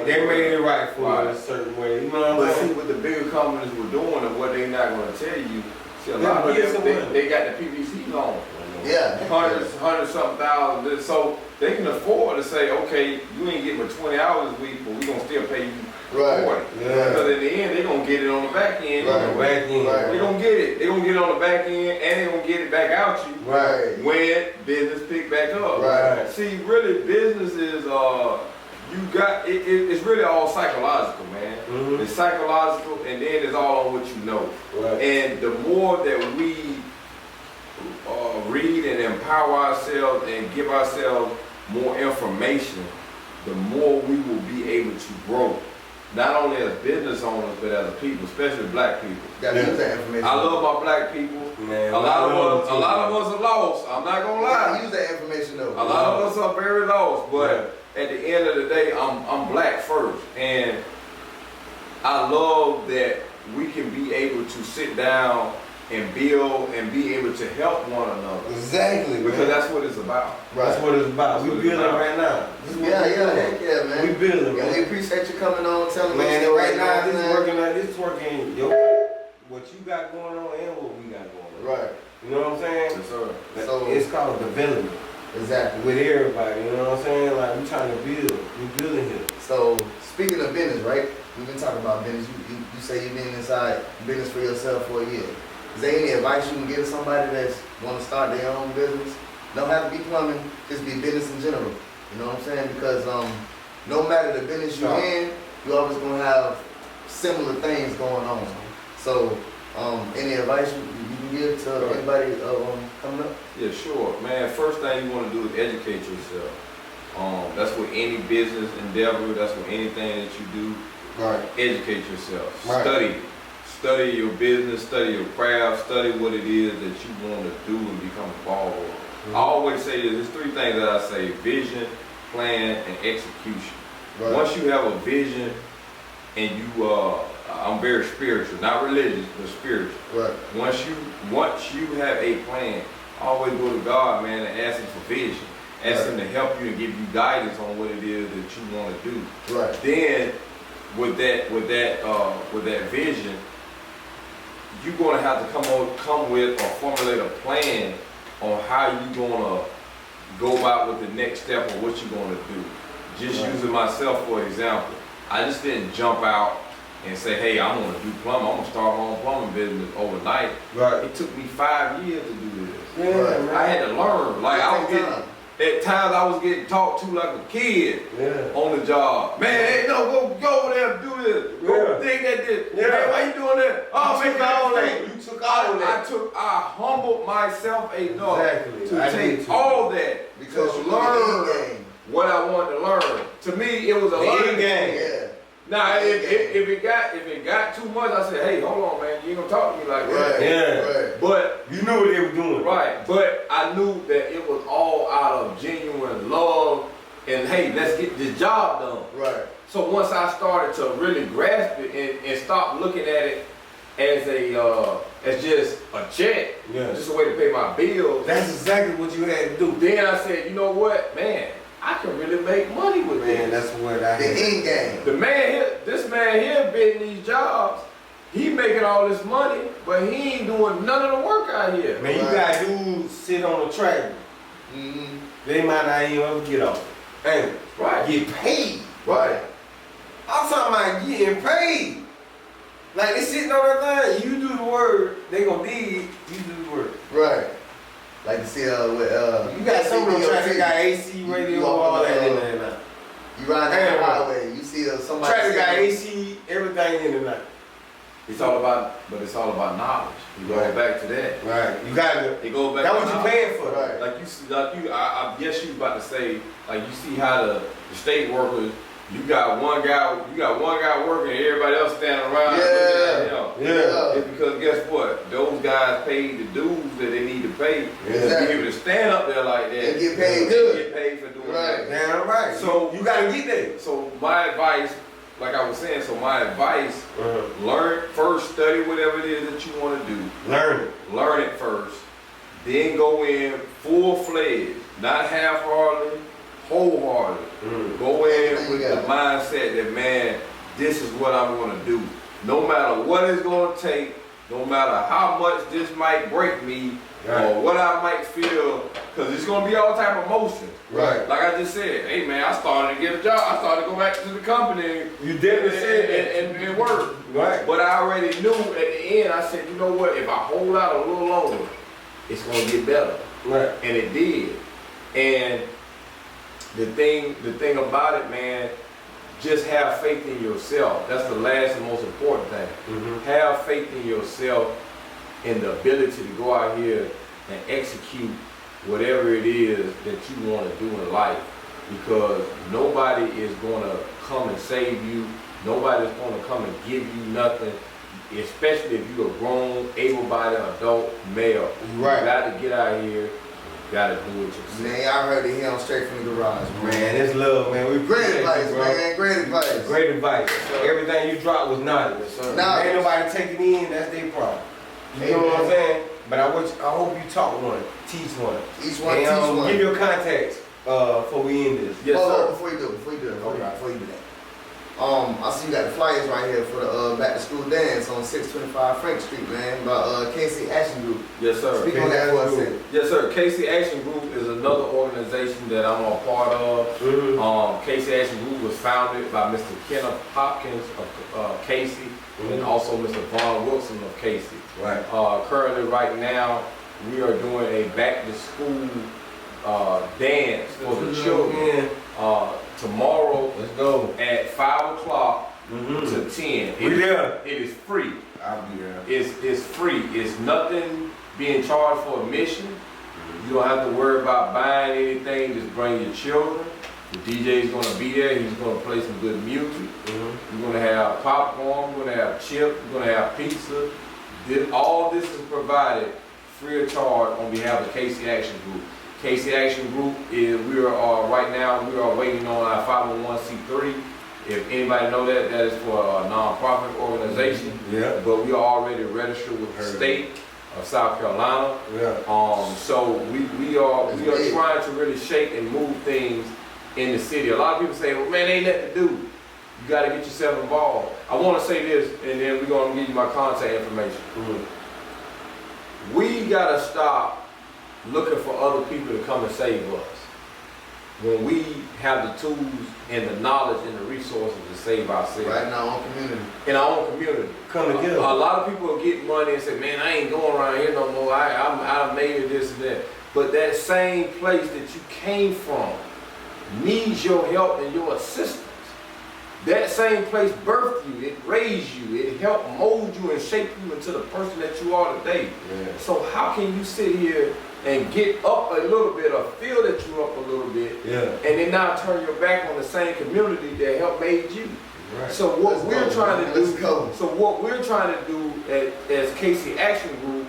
They made it right for Right. us a certain way. You know what I'm But see saying? what the bigger companies were doing and what they not gonna tell you. See a Yeah, lot of get some them, money. they got the PVC loan. Yeah. hundred something thousand. So they can afford to say, okay, you ain't getting but 20 hours a week, but we gonna still pay you 40. Right. Yeah. Because in the end, they gonna get it on the back end. Right. Back in. Right. They gonna get it. They gonna get it on the back end, and they gonna get it back out you Right. when business pick back up. Right. See, really, business is you got it. It's really all psychological, man. Mhm. It's psychological, and then it's all on what you know. Right. And the more that we read and empower ourselves and give ourselves more information, the more we will be able to grow. Not only as business owners, but as a people, especially black people. Gotta use that information. I love my black people. Man, A lot of us are lost. I'm not gonna Gotta lie. use that information though. A lot of us are very lost, but at the end of the day, I'm black first, and I love that we can be able to sit down and build and be able to help one another Exactly, because man. that's what it's about. That's what it's about. That's We what it's building about. right now. This is what Yeah, we yeah, doing. heck yeah, man. We building, Yeah, man. we appreciate you coming on, telling Man, us and right you now know this what is I'm working like this working what you got going on and what we got going on. saying? Right. You know what I'm saying? Yes, sir. So- It's called development Exactly. with everybody. You know what I'm saying? Like we trying to build. We building here. So speaking of business, right? We've been talking about business. You say you've been inside business for yourself for a year. Is there any advice you can give to somebody that's want to start their own business? Don't have to be plumbing, just be business in general. You know what I'm saying? Because no matter the business you're in, you're always gonna have similar things going on. So, any advice you can give to anybody coming up? Yeah, sure, man. First thing you want to do is educate yourself. That's with any business endeavor. That's with anything that you do. Right. Educate yourself. Right. Study your business. Study your craft. Study what it is that you want to do and become involved with. I always say this. There's three things that I say: vision, plan, and execution. Right. Once you have a vision, and you, I'm very spiritual, not religious, but spiritual. Right. Once you have a plan, always go to God, man, and ask Him for vision. Ask Him to help you and give you guidance on what it is that you want to do. Right. Then, with that vision, you're gonna have to come with or formulate a plan on how you're gonna go about with the next step or what you're gonna do. Just using myself for example, I just didn't jump out and say, hey, I'm gonna do plumbing. I'm gonna start my own plumbing business overnight. Right. It took me 5 years to do this. Yeah, Right. man. I had to learn. Like I was getting, at times I was getting talked to like a kid on the job. Man, hey, no, go over there and do this. Go dig that this. Yeah. Man, why you doing that? Oh, You man, took all that. You took all that. I humbled myself enough Exactly. to I take did too. all that Because to you learn what I wanted to learn. To me, it was a learning game. Yeah. Now, if it got too much, I said, hey, hold on, man, you ain't gonna talk to me like that. Right. Yeah. Right. But You knew what they were doing. right, but I knew that it was all out of genuine love and hey, let's get this job done. Right. So once I started to really grasp it and stop looking at it as just a check, just a way to pay my bills. That's exactly what you had to do. Then I said, you know what, man, I can really make money with Man, this. that's what I The had. end game. The man here, this man here been in these jobs. He making all this money, but he ain't doing none of the work out here. Man, you got dudes sit on the track. Mm-hmm. They might not even ever get off. And Right. get paid. Right. I'm talking about getting paid. Like they sitting on that thing, you do the work, they gonna dig, you do the work. Right. Like you see with You got some of them traffic got AC, You radio, walk all on that the, in there now. You ride down the highway, you see somebody. Traffic got sitting- AC, everything in the night. It's all about knowledge. You go back to that. Right. You gotta. It goes back. That's to what you knowledge. paying for. Right. Like you see, I guess you was about to say, like you see how the state workers, you got one guy working, and everybody else standing around. Yeah. Looking at him. Yeah. It's because guess what? Those guys paid the dues that they need to pay to Exactly. be able to stand up there like that. And get paid and good. Get paid for doing Right. that. Damn right. So you gotta get there. So my advice, like I was saying, my advice, learn first, study whatever it is that you want to do. Learn it. Learn it first. Then go in full-fledged, not half-heartedly, wholeheartedly. Go in with the mindset that, man, this is what I'm going to do. No matter what it's going to take, no matter how much this might break me, or what I might feel, because it's going to be all type of emotions. Right. Like I just said, hey man, I started to get a job. I started to go back to the company. You definitely said that. And work. Right. But I already knew at the end, I said, you know what, if I hold out a little longer, it's going to get better. Right. And it did. And the thing about it, man, just have faith in yourself. That's the last and most important thing. Have faith in yourself and the ability to go out here and execute whatever it is that you want to do in life, because nobody is going to come and save you. Nobody's going to come and give you nothing, especially if you're a grown, able-bodied adult male. Right. You got to get out here. You got to do it yourself. Man, I heard it here straight from the garage, Man, it's love, man. We Great appreciate advice, you, bro. man. Great advice. Great advice. Everything you dropped was knowledge. Knowledge. Ain't nobody taking in, that's their problem. You know what I'm saying? But I hope you taught one, teach one. Each one, And, teach one. give your contacts before we end this. Yes, sir. Before you do that. I see you got the flyers right here for the back to school dance on 625 Frank Street, man, by KC Action Group. Yes, sir. Speak on that for a second. Yes, sir. KC Action Group is another organization that I'm a part of. KC Action Group was founded by Mr. Kenneth Hopkins of Casey and also Mr. Vaughn Wilson of Casey. Right. Currently, right now, we are doing a back to school dance for the children. Tomorrow, Let's go. at 5 o'clock to 10. We there. It is free. I'll be there. It's free. It's nothing being charged for admission. You don't have to worry about buying anything. Just bring your children. The DJ is going to be there. He's going to play some good music. You're going to have popcorn. You're going to have chips. You're going to have pizza. All this is provided free of charge on behalf of KC Action Group. KC Action Group is right now we are waiting on our 501c3. If anybody know that is for a non-profit organization. Yeah. But we are already registered with the state of South Carolina. Yeah. So we are trying to really shake and move things in the city. A lot of people say, well, man, ain't nothing to do. You got to get yourself involved. I want to say this, and then we're going to give you my contact information. We got to stop looking for other people to come and save us when we have the tools and the knowledge and the resources to save ourselves. Right in our own community. In our own community. Come together. A lot of people get money and say, man, I ain't going around here no more. I made it this and that. But that same place that you came from needs your help and your assistance. That same place birthed you, it raised you, it helped mold you and shape you into the person that you are today. Yeah. So how can you sit here and get up a little bit or feel that you're up a little bit, and then now turn your back on the same community that helped made you? Right. So what we're trying to do, as KC Action Group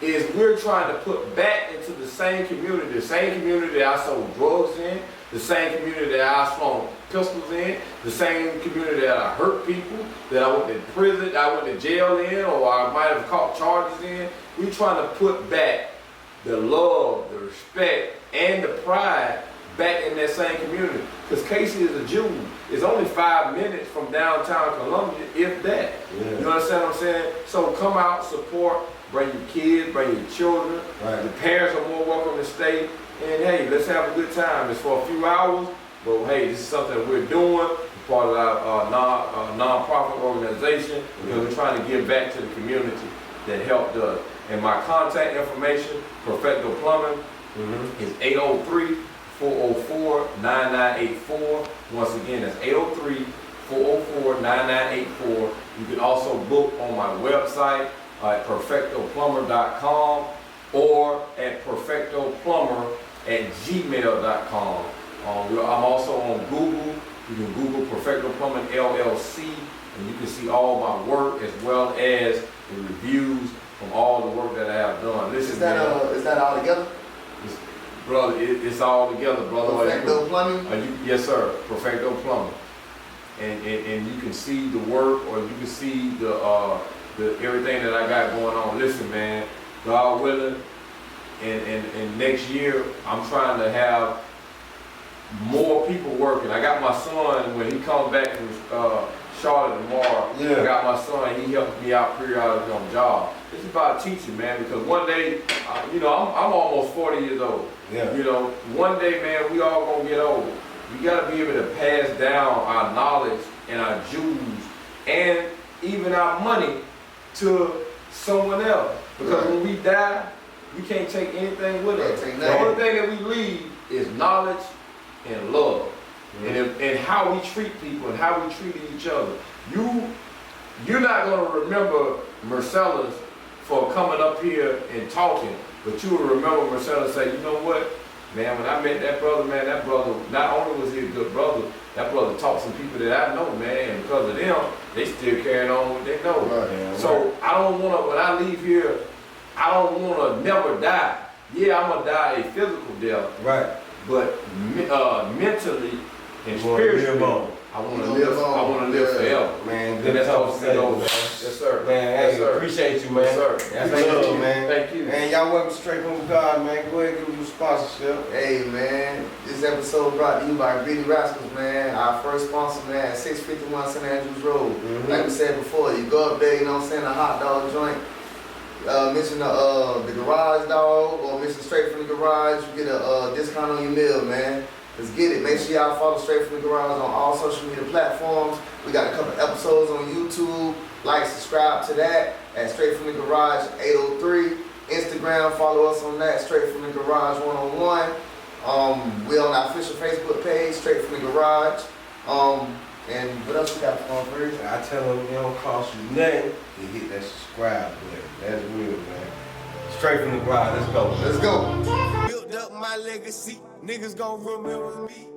is we're trying to put back into the same community that I sold drugs in, the same community that I slung pistols in, the same community that I hurt people, that I went to prison, I went to jail in, or I might have caught charges in. We're trying to put back the love, the respect, and the pride back in that same community. Because Casey is a Jew. It's only 5 minutes from downtown Columbia, if that. Yeah. You understand what I'm saying? So come out, support, bring your kids, bring your children. Right. The parents are more welcome to stay. And hey, let's have a good time. It's for a few hours, but hey, this is something that we're doing, part of our non-profit organization, because we're trying to give back to the community that helped us. And my contact information, Perfecto Plumbing, is 803-404-9984. Once again, that's 803-404-9984. You can also book on my website at perfectoplumber.com or at perfectoplumber@gmail.com. I'm also on Google. You can Google Perfecto Plumbing LLC, and you can see all my work as well as the reviews from all the work that I have done. Listen, Is that all together? Brother, it's all together, brother. Perfecto Plumbing? Yes, sir. Perfecto Plumbing. And you can see the work, or you can see the everything that I got going on. Listen, man, God willing, and next year I'm trying to have more people working. I got my son when he comes back from Charlotte tomorrow. Yeah. I got my son. He helps me out periodically on job. It's about teaching, man, because one day, I'm almost 40 years old. Yeah. One day, man, we all gonna get old. We gotta be able to pass down our knowledge and our jewels and even our money to someone else. Because when we die, we can't take anything with us. The only thing that we leave is knowledge and love, and how we treat people and how we treat each other. You're not gonna remember Mercelis for coming up here and talking, but you will remember Mercelis say, you know what, man, when I met that brother, man, that brother, not only was he a good brother, that brother taught some people that I know, man, and because of them, they still carrying on what they know. Right. So I don't wanna, when I leave here, I don't wanna never die. Yeah, I'm gonna die a physical death. Right. But mentally and spiritually, I want to live. I want to live forever. Man, And good that's how talk, it goes. man. Yes, sir. Man, Yes, hey, sir. appreciate you, man. Yes, sir. That's Thank love, you. man. Thank you. Man, y'all welcome straight from God, man. Go ahead and give them sponsorship. Hey, man, this episode brought to you by Greedy Rascals, man. Our first sponsor, man, at 651 St. Andrews Road. Like we said before, you go up there, you know what I'm saying, a hot dog joint. Mention the garage dog, or mention straight from the garage, you get a discount on your meal, man. Let's get it. Make sure y'all follow Straight from the Garage on all social media platforms. We got a couple episodes on YouTube. Like, subscribe to that at Straight from the Garage 803. Instagram, follow us on that, Straight from the Garage 101. We on our official Facebook page, Straight from the Garage. And what else we got for free? I tell them it don't cost you nothing to hit that subscribe button. That's real, man. Straight from the Garage, let's go. Let's go. Built up my legacy, niggas gon' remember me.